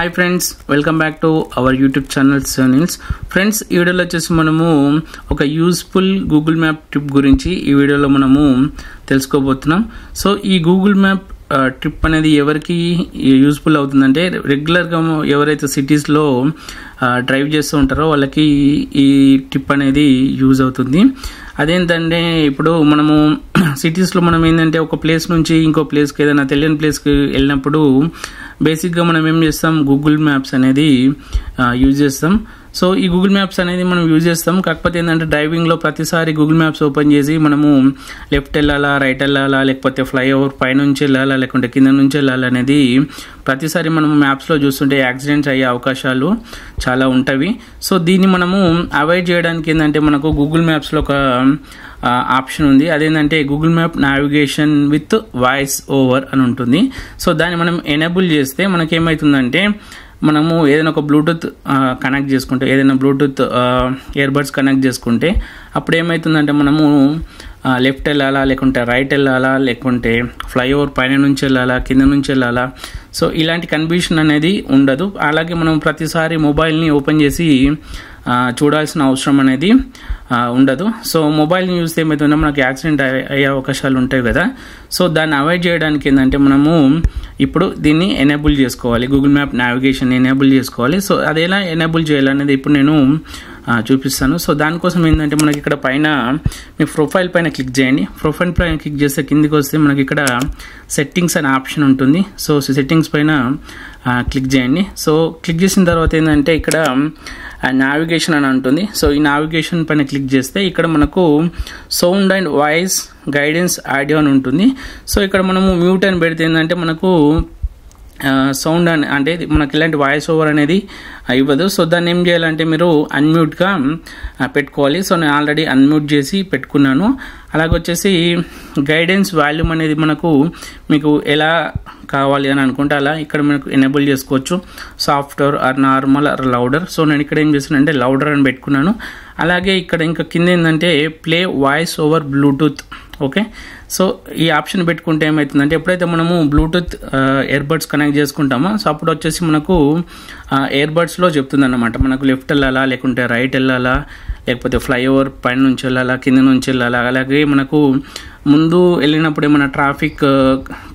Hi friends, welcome back to our YouTube channel సోనిల్స్. Friends, ఈ వీడియోలో వచ్చేసి మనము ఒక యూస్ఫుల్ గూగుల్ మ్యాప్ ట్రిప్ గురించి ఈ వీడియోలో మనము తెలుసుకోబోతున్నాం. సో ఈ గూగుల్ మ్యాప్ ట్రిప్ అనేది ఎవరికి యూస్ఫుల్ అవుతుందంటే, రెగ్యులర్గా ఎవరైతే సిటీస్లో డ్రైవ్ చేస్తూ ఉంటారో వాళ్ళకి ఈ ట్రిప్ అనేది యూజ్ అవుతుంది. అదేంటంటే, ఇప్పుడు మనము సిటీస్లో మనం ఏంటంటే ఒక ప్లేస్ నుంచి ఇంకో ప్లేస్కి, ఏదైనా తెలియని ప్లేస్కి వెళ్ళినప్పుడు బేసిక్గా మనం ఏం చేస్తాం, గూగుల్ మ్యాప్స్ అనేది యూజ్ చేస్తాం. సో ఈ గూగుల్ మ్యాప్స్ అనేది మనం యూజ్ చేస్తాం. కాకపోతే ఏంటంటే, డ్రైవింగ్లో ప్రతిసారి గూగుల్ మ్యాప్స్ ఓపెన్ చేసి మనము లెఫ్ట్ వెళ్ళాలా, రైట్ వెళ్ళాలా, లేకపోతే ఫ్లైఓవర్ పైనుంచి వెళ్ళాలా, లేకుంటే కింద నుంచి వెళ్ళాలా అనేది ప్రతిసారి మనము మ్యాప్స్లో చూస్తుంటే యాక్సిడెంట్స్ అయ్యే అవకాశాలు చాలా ఉంటవి. సో దీన్ని మనము అవాయిడ్ చేయడానికి ఏంటంటే, మనకు గూగుల్ మ్యాప్స్లో ఒక ఆప్షన్ ఉంది. అదేంటంటే Google map navigation with voice over అని ఉంటుంది. సో దాన్ని మనం ఎనేబుల్ చేస్తే మనకేమవుతుందంటే, మనము ఏదైనా ఒక బ్లూటూత్ కనెక్ట్ చేసుకుంటే, ఏదైనా బ్లూటూత్ ఇయర్బడ్స్ కనెక్ట్ చేసుకుంటే అప్పుడు ఏమవుతుందంటే, మనము లెఫ్ట్ వెళ్ళాలా, లేకుంటే రైట్ వెళ్ళాలా, లేకుంటే ఫ్లైఓవర్ పైన నుంచి వెళ్ళాలా, కింద నుంచి వెళ్ళాలా, సో ఇలాంటి కన్ఫ్యూషన్ అనేది ఉండదు. అలాగే మనం ప్రతిసారి మొబైల్ని ఓపెన్ చేసి చూడాల్సిన అవసరం అనేది ఉండదు. సో మొబైల్ని చూస్తే ఏమవుతుందో మనకు యాక్సిడెంట్ అయ్యే అవకాశాలు ఉంటాయి కదా. సో దాన్ని అవాయిడ్ చేయడానికి ఏంటంటే, మనము ఇప్పుడు దీన్ని ఎనేబుల్ చేసుకోవాలి, గూగుల్ మ్యాప్ నావిగేషన్ ఎనేబుల్ చేసుకోవాలి. సో అది ఎలా ఎనేబుల్ చేయాలనేది ఇప్పుడు నేను చూపిస్తాను. సో దానికోసం ఏంటంటే, మనకి ఇక్కడ పైన మీ ప్రొఫైల్ పైన క్లిక్ చేయండి. ప్రొఫైల్ పైన క్లిక్ చేస్తే కిందికి వస్తే మనకి ఇక్కడ సెట్టింగ్స్ అనే ఆప్షన్ ఉంటుంది. సో సెట్టింగ్స్ పైన క్లిక్ చేయండి. సో క్లిక్ చేసిన తర్వాత ఏంటంటే, ఇక్కడ నావిగేషన్ అని ఉంటుంది. సో ఈ నావిగేషన్ పైన క్లిక్ చేస్తే ఇక్కడ మనకు sound and voice guidance audio అని ఉంటుంది. సో ఇక్కడ మనము మ్యూట్ అని పెడితే ఏంటంటే, మనకు సౌండ్ అంటే మనకి ఇలాంటి వాయిస్ ఓవర్ అనేది ఇవ్వదు. సో దాన్ని ఏం చేయాలంటే, మీరు అన్మ్యూట్గా పెట్టుకోవాలి. సో నేను ఆల్రెడీ అన్మ్యూట్ చేసి పెట్టుకున్నాను. అలాగే వచ్చేసి గైడెన్స్ వాల్యూమ్ అనేది మీకు ఎలా కావాలి అని అనుకుంటే అలా ఇక్కడ మనకు ఎనేబుల్ చేసుకోవచ్చు, software or normal or louder. So నేను ఇక్కడ ఏం చేశానంటే లౌడర్ అని పెట్టుకున్నాను. అలాగే ఇక్కడ ఇంకా కింద ఏంటంటే play voice over Bluetooth. Okay, so ఈ ఆప్షన్ పెట్టుకుంటే ఏమవుతుందంటే, ఎప్పుడైతే మనము బ్లూటూత్ ఇయర్బడ్స్ కనెక్ట్ చేసుకుంటామో సో అప్పుడు వచ్చేసి మనకు ఇయర్బడ్స్లో చెప్తుంది అన్నమాట, మనకు లెఫ్ట్ వెళ్ళాలా, లేకుంటే రైట్ వెళ్ళాలా, లేకపోతే ఫ్లైఓవర్ పైన నుంచి వెళ్ళాలా, కింద నుంచి వెళ్ళాలా. అలాగే మనకు ముందు వెళ్ళినప్పుడు ఏమైనా ట్రాఫిక్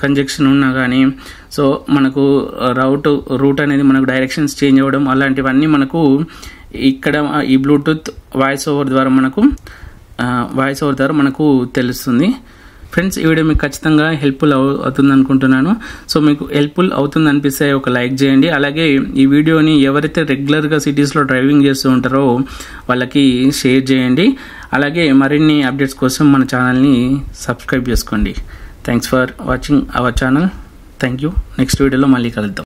కంజెక్షన్ ఉన్నా కానీ, సో మనకు రూట్ అనేది మనకు డైరెక్షన్స్ చేంజ్ అవ్వడం, అలాంటివన్నీ మనకు ఇక్కడ ఈ బ్లూటూత్ వాయిస్ ఓవర్ ద్వారా మనకు తెలుస్తుంది. ఫ్రెండ్స్, ఈ వీడియో మీకు ఖచ్చితంగా హెల్ప్ఫుల్ అవుతుంది అనుకుంటున్నాను. సో మీకు హెల్ప్ఫుల్ అవుతుంది అనిపిస్తే ఒక లైక్ చేయండి. అలాగే ఈ వీడియోని ఎవరైతే రెగ్యులర్గా సిటీస్లో డ్రైవింగ్ చేస్తూ ఉంటారో వాళ్ళకి షేర్ చేయండి. అలాగే మరిన్ని అప్డేట్స్ కోసం మన ఛానల్ని సబ్స్క్రైబ్ చేసుకోండి. Thanks for watching our channel. Thank you. Next వీడియోలో మళ్ళీ కలుద్దాం.